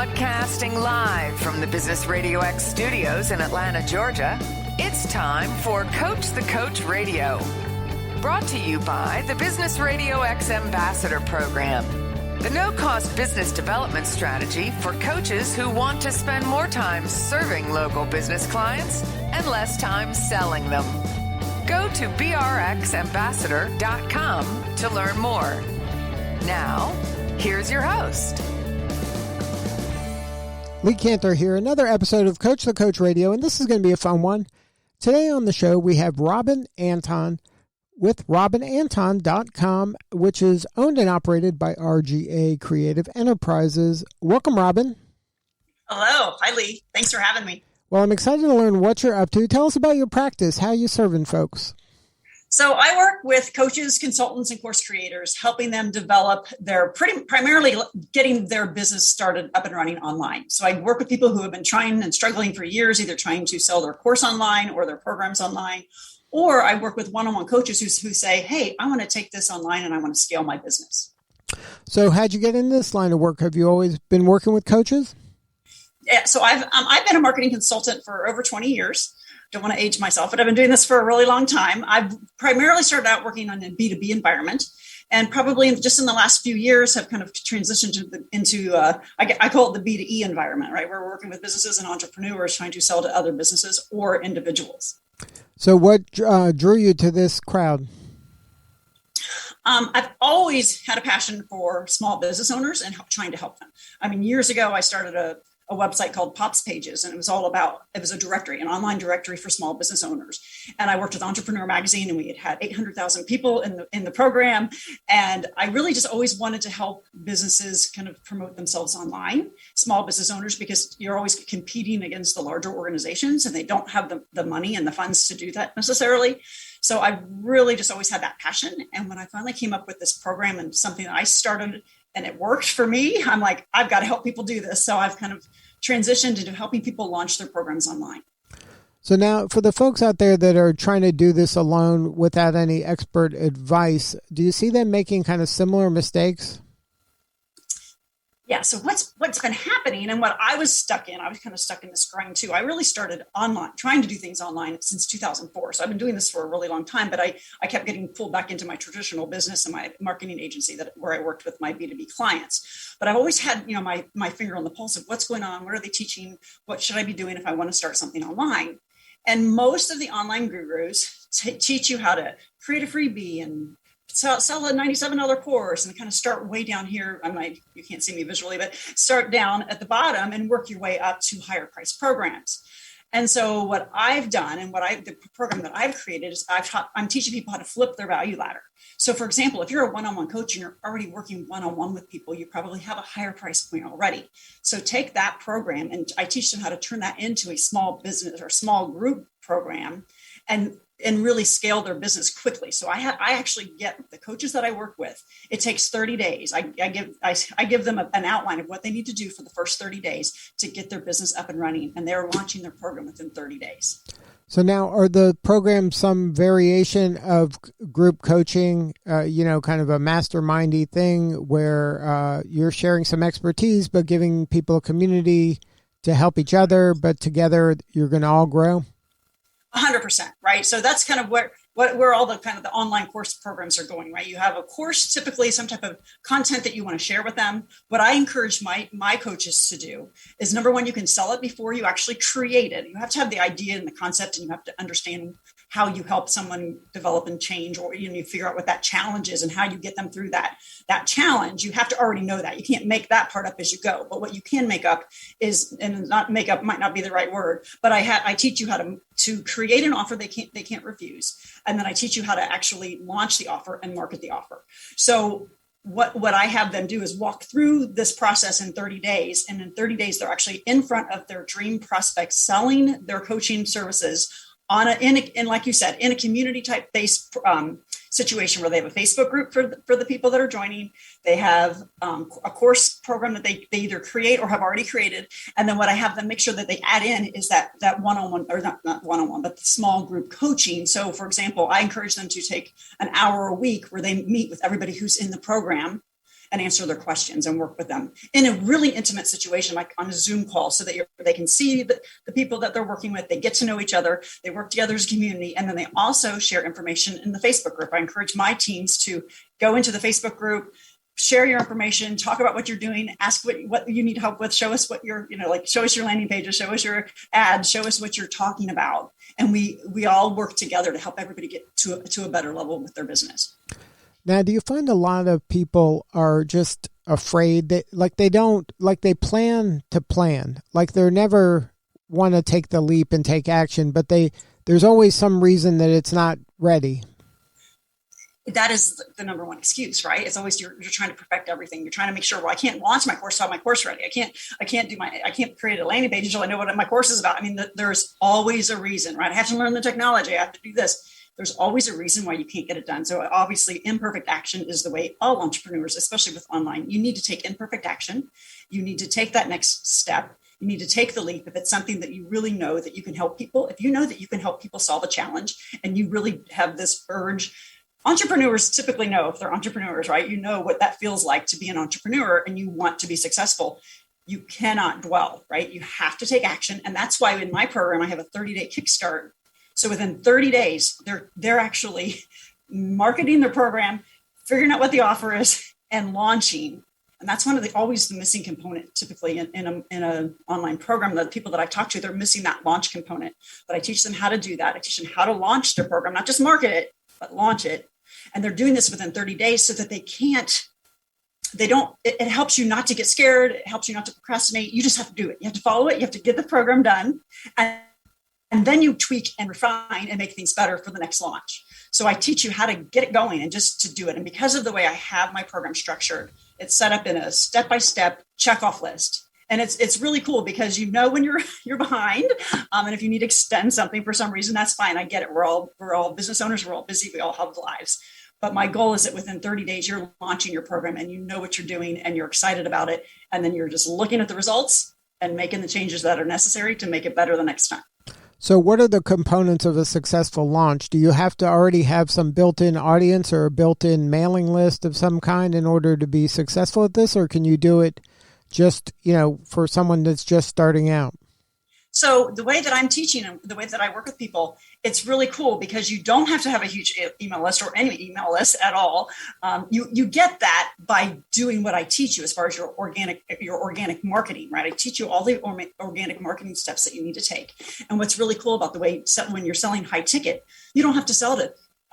Broadcasting live from the Business RadioX studios in Atlanta, Georgia, it's time for Coach the Coach Radio. Brought to you by the Business RadioX Ambassador Program, the no-cost business development strategy for coaches who want to spend more time serving local business clients and less time selling them. Go to brxambassador.com to learn more. Now, here's your host. Lee Cantor here, another episode of Coach the Coach Radio, and this is going to be a fun one. Today on the show, we have Robynn Anton with RGACreative.com, which is owned and operated by RGA Creative Enterprises. Welcome, Robynn. Hello. Hi, Lee. Thanks for having me. Well, I'm excited to learn what you're up to. Tell us about your practice. How you serving folks? So I work with coaches, consultants, and course creators, helping them develop their primarily getting their business started up and running online. So I work with people who have been trying and struggling for years, either trying to sell their course online or their programs online. Or I work with one-on-one coaches who say, hey, I want to take this online and I want to scale my business. So how'd you get into this line of work? Have you always been working with coaches? Yeah, so I've been a marketing consultant for over 20 years. Don't want to age myself, but I've been doing this for a really long time. I've primarily started out working on a B2B environment, and probably just in the last few years have kind of transitioned into I call it the B2E environment, right? Where we're working with businesses and entrepreneurs trying to sell to other businesses or individuals. So what drew you to this crowd? I've always had a passion for small business owners and trying to help them. I mean, years ago, I started a website called Pops Pages, and it was a directory, an online directory for small business owners. And I worked with Entrepreneur Magazine, and we had 800,000 people in the program. And I really just always wanted to help businesses kind of promote themselves online, small business owners, because you're always competing against the larger organizations, and they don't have the money and the funds to do that necessarily. So I really just always had that passion. And when I finally came up with this program and something that I started and it worked for me, I'm like, I've got to help people do this. So I've kind of transitioned into helping people launch their programs online. So now for the folks out there that are trying to do this alone without any expert advice, do you see them making kind of similar mistakes? Yeah. So what's been happening and what I was kind of stuck in this grind too. I really started online, trying to do things online since 2004. So I've been doing this for a really long time, but I kept getting pulled back into my traditional business and my marketing agency where I worked with my B2B clients. But I've always had, my finger on the pulse of what's going on. What are they teaching? What should I be doing if I want to start something online? And most of the online gurus teach you how to create a freebie and sell a $97 course and kind of start way down here. You can't see me visually, but start down at the bottom and work your way up to higher price programs. And so what I've done and the program that I've created is I'm teaching people how to flip their value ladder. So for example, if you're a one-on-one coach and you're already working one-on-one with people, you probably have a higher price point already. So take that program and I teach them how to turn that into a small business or small group program and really scale their business quickly. So I actually get the coaches that I work with. It takes 30 days. I give them an outline of what they need to do for the first 30 days to get their business up and running, and they're launching their program within 30 days. So now are the programs some variation of group coaching, kind of a mastermindy thing where you're sharing some expertise, but giving people a community to help each other, but together you're going to all grow? 100%, right? So that's kind of where all the kind of the online course programs are going, right? You have a course, typically some type of content that you want to share with them. What I encourage my coaches to do is, number one, you can sell it before you actually create it. You have to have the idea and the concept, and you have to understand how you help someone develop and change, or you figure out what that challenge is and how you get them through that challenge. You have to already know that. You can't make that part up as you go. But what you can make up is, and not make up might not be the right word, but I teach you how to create an offer they can't refuse. And then I teach you how to actually launch the offer and market the offer. So what I have them do is walk through this process in 30 days. And in 30 days, they're actually in front of their dream prospects selling their coaching services in like you said, in a community type based situation where they have a Facebook group for the people that are joining. They have a course program that they either create or have already created. And then what I have them make sure that they add in is that one-on-one, or not one-on-one, but the small group coaching. So for example, I encourage them to take an hour a week where they meet with everybody who's in the program and answer their questions and work with them in a really intimate situation, like on a Zoom call, so that they can see the people that they're working with. They get to know each other. They work together as a community. And then they also share information in the Facebook group. I encourage my teams to go into the Facebook group, share your information, talk about what you're doing, ask what you need help with, show us what you're, show us your landing pages, show us your ads, show us what you're talking about. And we all work together to help everybody get to a better level with their business. Now, do you find a lot of people are just afraid that they plan to plan, like they're never want to take the leap and take action, but there's always some reason that it's not ready? That is the number one excuse, right? It's always you're trying to perfect everything. You're trying to make sure, well, I can't launch my course without my course ready. I can't create a landing page until I know what my course is about. I mean, there's always a reason, right? I have to learn the technology. I have to do this. There's always a reason why you can't get it done. So obviously imperfect action is the way all entrepreneurs, especially with online, you need to take imperfect action. You need to take that next step. You need to take the leap if it's something that you really know that you can help people. If you know that you can help people solve a challenge and you really have this urge. Entrepreneurs typically know, if they're entrepreneurs, right? You know what that feels like to be an entrepreneur and you want to be successful. You cannot dwell, right? You have to take action. And that's why in my program, I have a 30-day kickstart. So within 30 days, they're actually marketing their program, figuring out what the offer is, and launching. And that's one of always the missing component typically in an online program. The people that I've talked to, they're missing that launch component. But I teach them how to do that. I teach them how to launch their program, not just market it, but launch it. And they're doing this within 30 days so that it helps you not to get scared. It helps you not to procrastinate. You just have to do it. You have to follow it. You have to get the program done. And then you tweak and refine and make things better for the next launch. So I teach you how to get it going and just to do it. And because of the way I have my program structured, it's set up in a step-by-step check-off list. And it's really cool because when you're behind, and if you need to extend something for some reason, that's fine. I get it. We're all business owners. We're all busy. We all have lives. But my goal is that within 30 days, you're launching your program and you know what you're doing and you're excited about it. And then you're just looking at the results and making the changes that are necessary to make it better the next time. So what are the components of a successful launch? Do you have to already have some built-in audience or a built-in mailing list of some kind in order to be successful at this? Or can you do it just, for someone that's just starting out? So the way that I'm teaching and the way that I work with people, it's really cool because you don't have to have a huge email list or any email list at all. You get that by doing what I teach you as far as your organic marketing, right? I teach you all the organic marketing steps that you need to take. And what's really cool about the way when you're selling high ticket, you don't have to sell to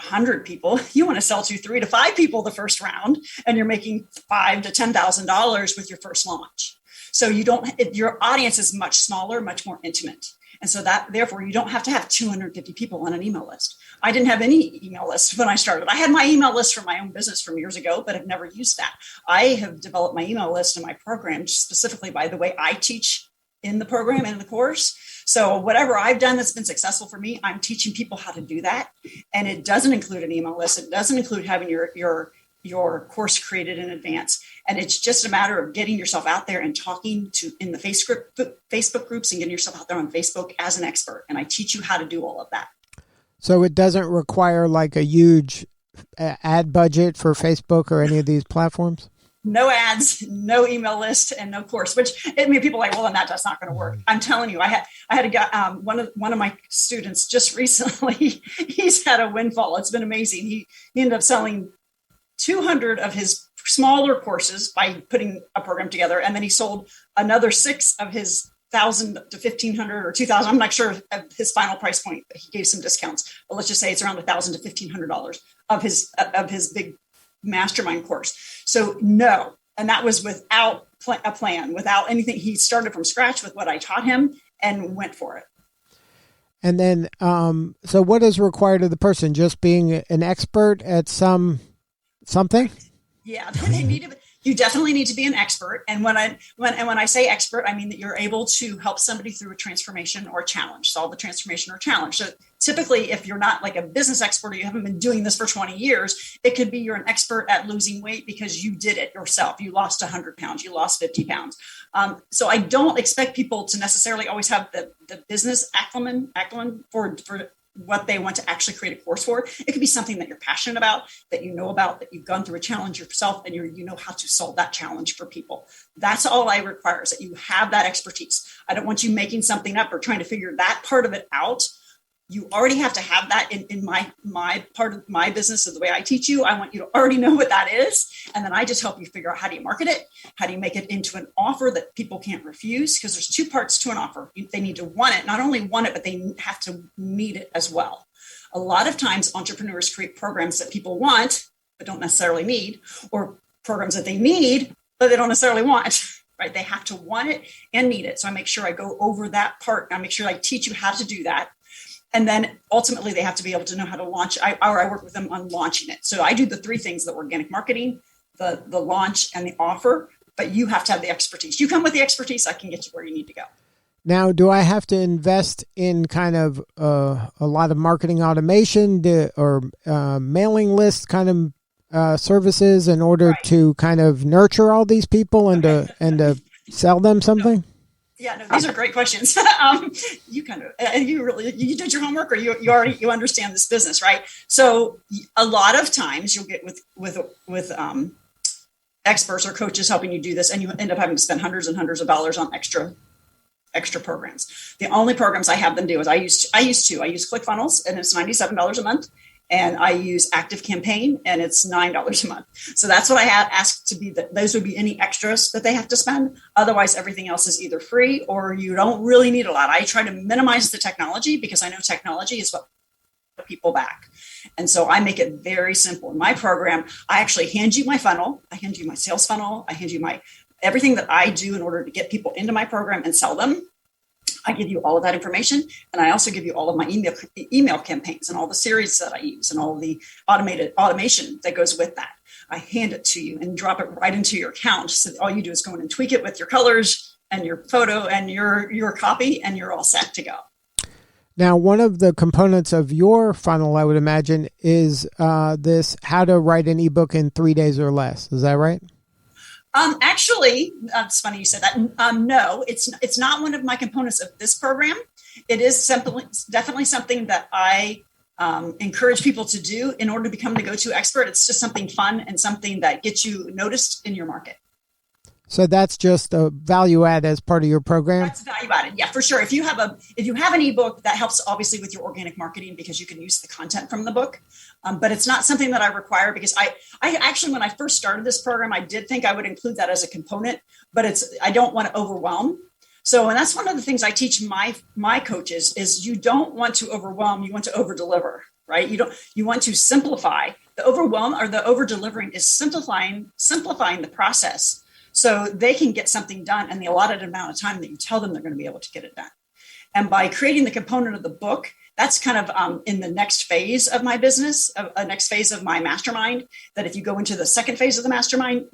100 people. You want to sell to 3 to 5 people the first round, and you're making $5,000 to $10,000 with your first launch. So your audience is much smaller, much more intimate. And so therefore you don't have to have 250 people on an email list. I didn't have any email lists when I started. I had my email list for my own business from years ago, but I've never used that. I have developed my email list in my program specifically by the way I teach in the program and in the course. So whatever I've done that's been successful for me, I'm teaching people how to do that. And it doesn't include an email list. It doesn't include having your course created in advance. And it's just a matter of getting yourself out there and talking in the Facebook groups and getting yourself out there on Facebook as an expert. And I teach you how to do all of that. So it doesn't require like a huge ad budget for Facebook or any of these platforms? No ads, no email list, and no course, people are like, well, then that's not going to work. I'm telling you, I had a guy, one of my students just recently, he's had a windfall. It's been amazing. He ended up selling 200 of his smaller courses by putting a program together. And then he sold another 6 of his 1,000 to 1,500 or 2,000. I'm not sure of his final price point, but he gave some discounts. But let's just say it's around $1,000 to $1,500 of his big mastermind course. So no, and that was without a plan, without anything. He started from scratch with what I taught him and went for it. And then, so what is required of the person? Just being an expert at something? Yeah, you definitely need to be an expert. And when I say expert, I mean that you're able to help somebody through a transformation or challenge, solve a transformation or challenge. So typically, if you're not like a business expert or you haven't been doing this for 20 years, it could be you're an expert at losing weight because you did it yourself. You lost 100 pounds, you lost 50 pounds. So I don't expect people to necessarily always have the business acumen for what they want to actually create a course for. It could be something that you're passionate about, that you know about, that you've gone through a challenge yourself, and you know how to solve that challenge for people. That's all I require, is that you have that expertise. I don't want you making something up or trying to figure that part of it out. You already have to have that in my part of my business, of the way I teach you. I want you to already know what that is. And then I just help you figure out, how do you market it? How do you make it into an offer that people can't refuse? Because there's two parts to an offer. They need to want it, not only want it, but they have to need it as well. A lot of times entrepreneurs create programs that people want, but don't necessarily need, or programs that they need, but they don't necessarily want. Right? They have to want it and need it. So I make sure I go over that part. I make sure I teach you how to do that. And then ultimately they have to be able to know how to launch. I work with them on launching it. So I do the three things: the organic marketing, the launch, and the offer. But you have to have the expertise. You come with the expertise, I can get you where you need to go. Now, do I have to invest in kind of a lot of marketing automation or mailing list kind of services in order to kind of nurture all these people and to sell them something? Yeah, no, these are great questions. You did your homework, or you understand this business, right? So a lot of times you'll get with experts or coaches helping you do this, and you end up having to spend hundreds and hundreds of dollars on extra programs. The only programs I have them do is I use ClickFunnels, and it's $97 a month. And I use Active Campaign, and it's $9 a month. So that's what I have asked to be. Those would be any extras that they have to spend. Otherwise, everything else is either free, or you don't really need a lot. I try to minimize the technology, because I know technology is what puts people back. And so I make it very simple. In my program, I actually hand you my funnel. I hand you my sales funnel. I hand you everything that I do in order to get people into my program and sell them. I give you all of that information, and I also give you all of my email campaigns and all the series that I use and all the automation that goes with that. I hand it to you and drop it right into your account. So all you do is go in and tweak it with your colors and your photo and your copy, and you're all set to go. Now, one of the components of your funnel, I would imagine, is this: how to write an ebook in 3 days or less. Is that right? Actually, it's funny you said that. No, it's not one of my components of this program. It is definitely something that I encourage people to do in order to become the go-to expert. It's just something fun and something that gets you noticed in your market. So that's just a value add as part of your program? That's value added. Yeah, for sure. If you have an ebook, that helps obviously with your organic marketing, because you can use the content from the book. But it's not something that I require, because I actually, when I first started this program, I did think I would include that as a component, but I don't want to overwhelm. So, and that's one of the things I teach my coaches is you don't want to overwhelm, you want to over deliver, right? You want to simplify. The overwhelm or the over delivering is simplifying the process, so they can get something done in the allotted amount of time that you tell them they're going to be able to get it done. And by creating the component of the book, that's kind of in the next phase of my business, next phase of my mastermind, that if you go into the second phase of the mastermind,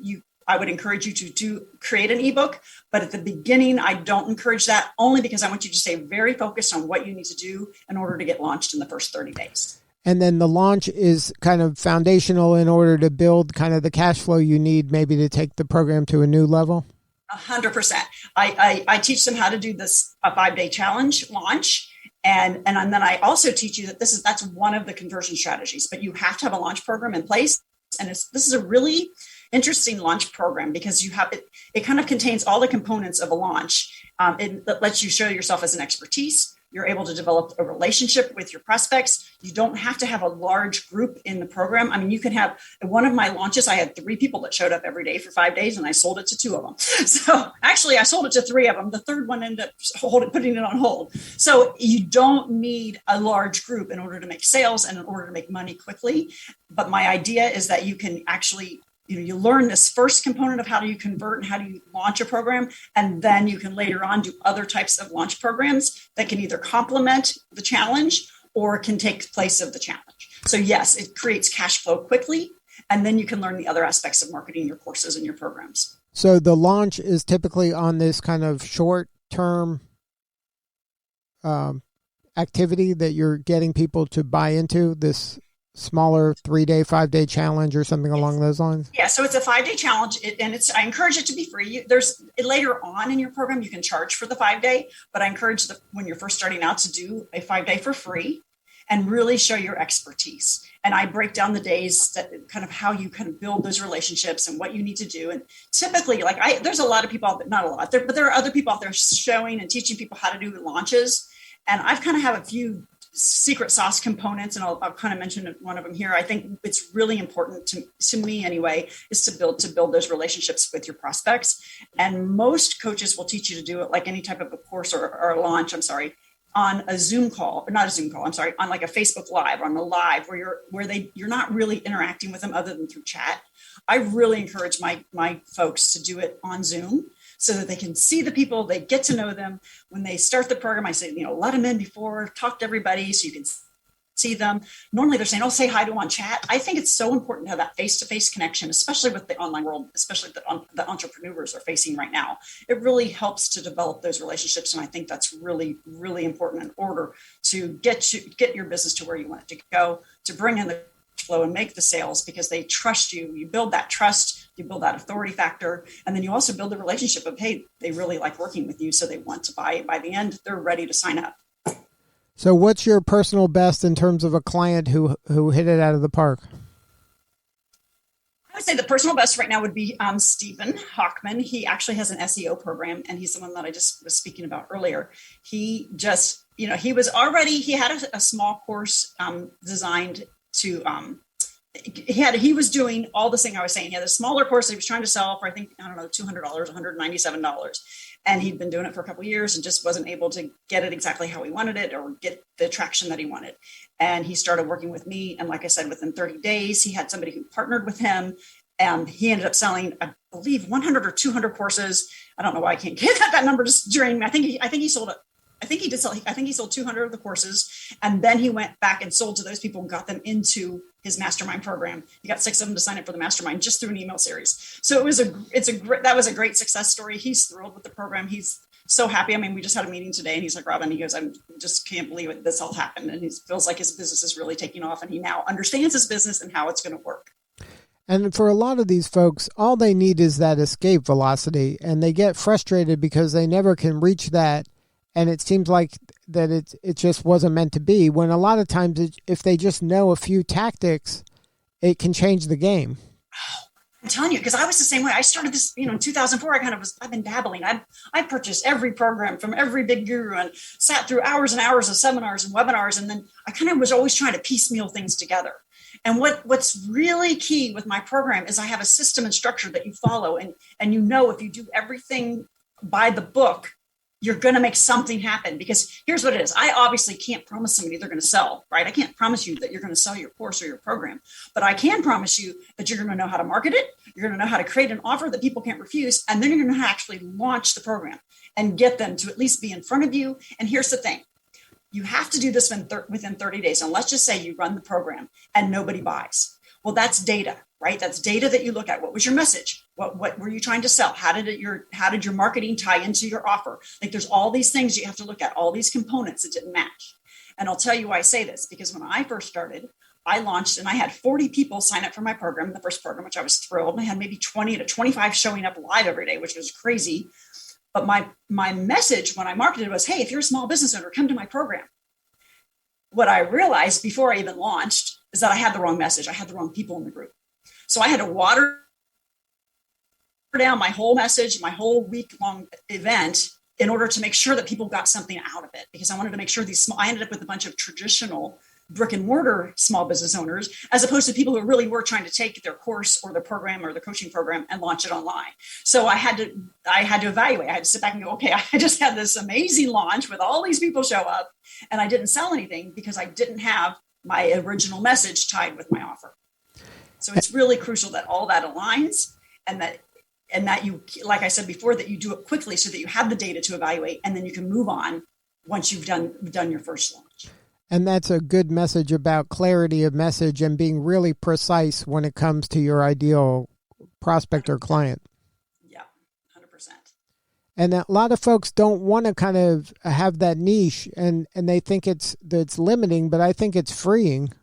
I would encourage you to create an ebook. But at the beginning, I don't encourage that, only because I want you to stay very focused on what you need to do in order to get launched in the first 30 days. And then the launch is kind of foundational in order to build kind of the cash flow you need maybe to take the program to a new level? 100%. I teach them how to do this, a 5-day challenge launch. And then I also teach you that that's one of the conversion strategies, but you have to have a launch program in place. And this is a really interesting launch program, because it kind of contains all the components of a launch. It lets you show yourself as an expertise. You're able to develop a relationship with your prospects. You don't have to have a large group in the program. I mean, you can have one of my launches. I had 3 people that showed up every day for 5 days, and I sold it to 2 of them. So actually, I sold it to 3 of them. The third one ended up putting it on hold. So you don't need a large group in order to make sales and in order to make money quickly. But my idea is that you can actually, you learn this first component of how do you convert and how do you launch a program, and then you can later on do other types of launch programs that can either complement the challenge or can take place of the challenge. So yes, it creates cash flow quickly, and then you can learn the other aspects of marketing your courses and your programs. So the launch is typically on this kind of short-term activity that you're getting people to buy into, this smaller 3-day, 5-day challenge or something along those lines? Yeah, so it's a 5-day challenge, and I encourage it to be free. There's later on in your program you can charge for the 5-day, but I encourage when you're first starting out to do a 5-day for free. and really show your expertise. And I break down the days that kind of how you kind of build those relationships and what you need to do. And typically, there's a lot of people out there, not a lot, but there are other people out there showing and teaching people how to do launches. And I've kind of have a few secret sauce components, and I'll kind of mention one of them here. I think it's really important to me anyway, is to build those relationships with your prospects. And most coaches will teach you to do it like any type of a course or a launch, on a Zoom call, or not a Zoom call, on like a Facebook Live, on a live where you're not really interacting with them other than through chat. I really encourage my folks to do it on Zoom so that they can see the people, they get to know them. When they start the program, I say, let them in before, talk to everybody so you can see them. Normally they're saying, say hi to them on chat. I think it's so important to have that face-to-face connection, especially with the online world, especially the entrepreneurs are facing right now. It really helps to develop those relationships. And I think that's really, really important in order to get your business to where you want it to go, to bring in the flow and make the sales, because they trust you. You build that trust, you build that authority factor, and then you also build the relationship of, hey, they really like working with you, so they want to buy. By the end, they're ready to sign up. So what's your personal best in terms of a client who hit it out of the park? I would say the personal best right now would be Stephen Hockman. He actually has an SEO program, and he's the one that I just was speaking about earlier. He just, he had a small course designed to, he was doing all this thing I was saying. He had a smaller course that he was trying to sell for, $200, $197. And he'd been doing it for a couple of years and just wasn't able to get it exactly how he wanted it or get the traction that he wanted. And he started working with me. And like I said, within 30 days, he had somebody who partnered with him. And he ended up selling, I believe, 100 or 200 courses. I don't know why I can't get that number just during, I think he sold 200 of the courses. And then he went back and sold to those people and got them into his mastermind program. He got 6 of them to sign up for the mastermind just through an email series. So that was a great success story. He's thrilled with the program. He's so happy. We just had a meeting today and he's like, Robynn, he goes, I just can't believe it. This all happened. And he feels like his business is really taking off and he now understands his business and how it's going to work. And for a lot of these folks, all they need is that escape velocity, and they get frustrated because they never can reach that. And it seems like that it just wasn't meant to be, when a lot of times if they just know a few tactics, it can change the game. I'm telling you, because I was the same way. I started this, in 2004, I've been dabbling. I purchased every program from every big guru and sat through hours and hours of seminars and webinars. And then I kind of was always trying to piecemeal things together. And what's really key with my program is I have a system and structure that you follow. And if you do everything by the book, you're going to make something happen. Because here's what it is. I obviously can't promise somebody they're going to sell, right? I can't promise you that you're going to sell your course or your program, but I can promise you that you're going to know how to market it. You're going to know how to create an offer that people can't refuse. And then you're going to actually launch the program and get them to at least be in front of you. And here's the thing. You have to do this within 30 days. And let's just say you run the program and nobody buys. Well, that's data, right? That's data that you look at. What was your message? What were you trying to sell? How did your marketing tie into your offer? Like, there's all these things you have to look at, all these components that didn't match. And I'll tell you why I say this, because when I first started, I launched and I had 40 people sign up for my program, the first program, which I was thrilled. And I had maybe 20 to 25 showing up live every day, which was crazy. But my message when I marketed was, hey, if you're a small business owner, come to my program. What I realized before I even launched is that I had the wrong message. I had the wrong people in the group. So I had to water down my whole message, my whole week-long event, in order to make sure that people got something out of it. Because I wanted to make sure I ended up with a bunch of traditional brick and mortar small business owners, as opposed to people who really were trying to take their course or the program or the coaching program and launch it online. So I had to evaluate. I had to sit back and go, okay, I just had this amazing launch with all these people show up and I didn't sell anything because I didn't have my original message tied with my offer. So it's really crucial that all that aligns and that you, like I said before, that you do it quickly so that you have the data to evaluate and then you can move on once you've done your first launch. And that's a good message about clarity of message and being really precise when it comes to your ideal prospect or client. Yeah, 100%. And a lot of folks don't want to kind of have that niche and they think it's limiting, but I think it's freeing.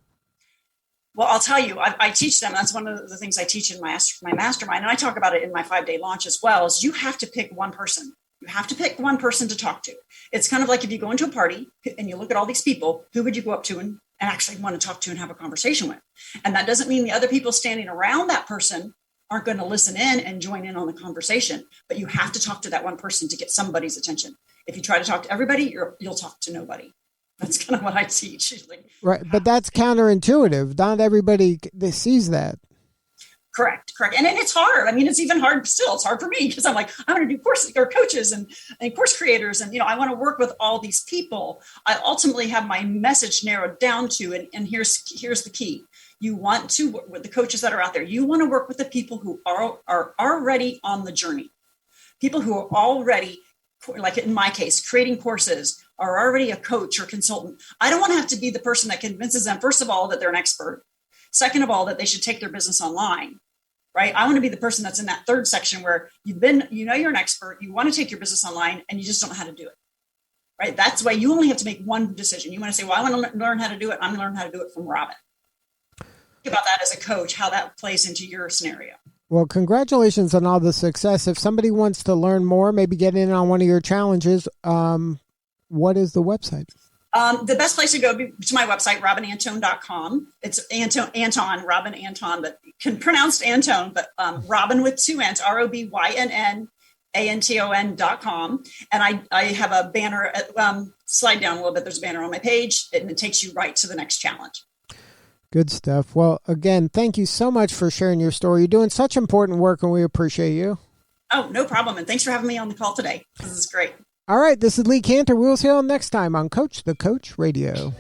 Well, I'll tell you, I teach them. That's one of the things I teach in my mastermind. And I talk about it in my 5-day launch as well, is you have to pick one person. You have to pick one person to talk to. It's kind of like if you go into a party and you look at all these people, who would you go up to and actually want to talk to and have a conversation with? And that doesn't mean the other people standing around that person aren't going to listen in and join in on the conversation, but you have to talk to that one person to get somebody's attention. If you try to talk to everybody, you'll talk to nobody. That's kind of what I teach. Right. But that's counterintuitive. Not everybody sees that. Correct. And it's hard. I mean, it's even hard still. It's hard for me because I'm like, I want to do courses or coaches and course creators. And, I want to work with all these people. I ultimately have my message narrowed down to, and here's the key. You want to work with the coaches that are out there. You want to work with the people who are already on the journey. People who are already, like in my case, creating courses, are already a coach or consultant. I don't want to have to be the person that convinces them, first of all, that they're an expert. Second of all, that they should take their business online, right? I want to be the person that's in that third section where you're an expert, you want to take your business online, and you just don't know how to do it, right? That's why you only have to make one decision. You want to say, well, I want to learn how to do it. I'm going to learn how to do it from Robynn. Think about that as a coach, how that plays into your scenario. Well, congratulations on all the success. If somebody wants to learn more, maybe get in on one of your challenges, what is the website? The best place to go to my website, robynanton.com. It's Anton, Robynn Anton, but you can pronounce Anton, but Robynn with two N's, ROBYNNANTON.com. And I have a banner, slide down a little bit. There's a banner on my page, and it takes you right to the next challenge. Good stuff. Well, again, thank you so much for sharing your story. You're doing such important work, and we appreciate you. Oh, no problem. And thanks for having me on the call today. This is great. All right, this is Lee Cantor. We'll see you all next time on Coach the Coach Radio.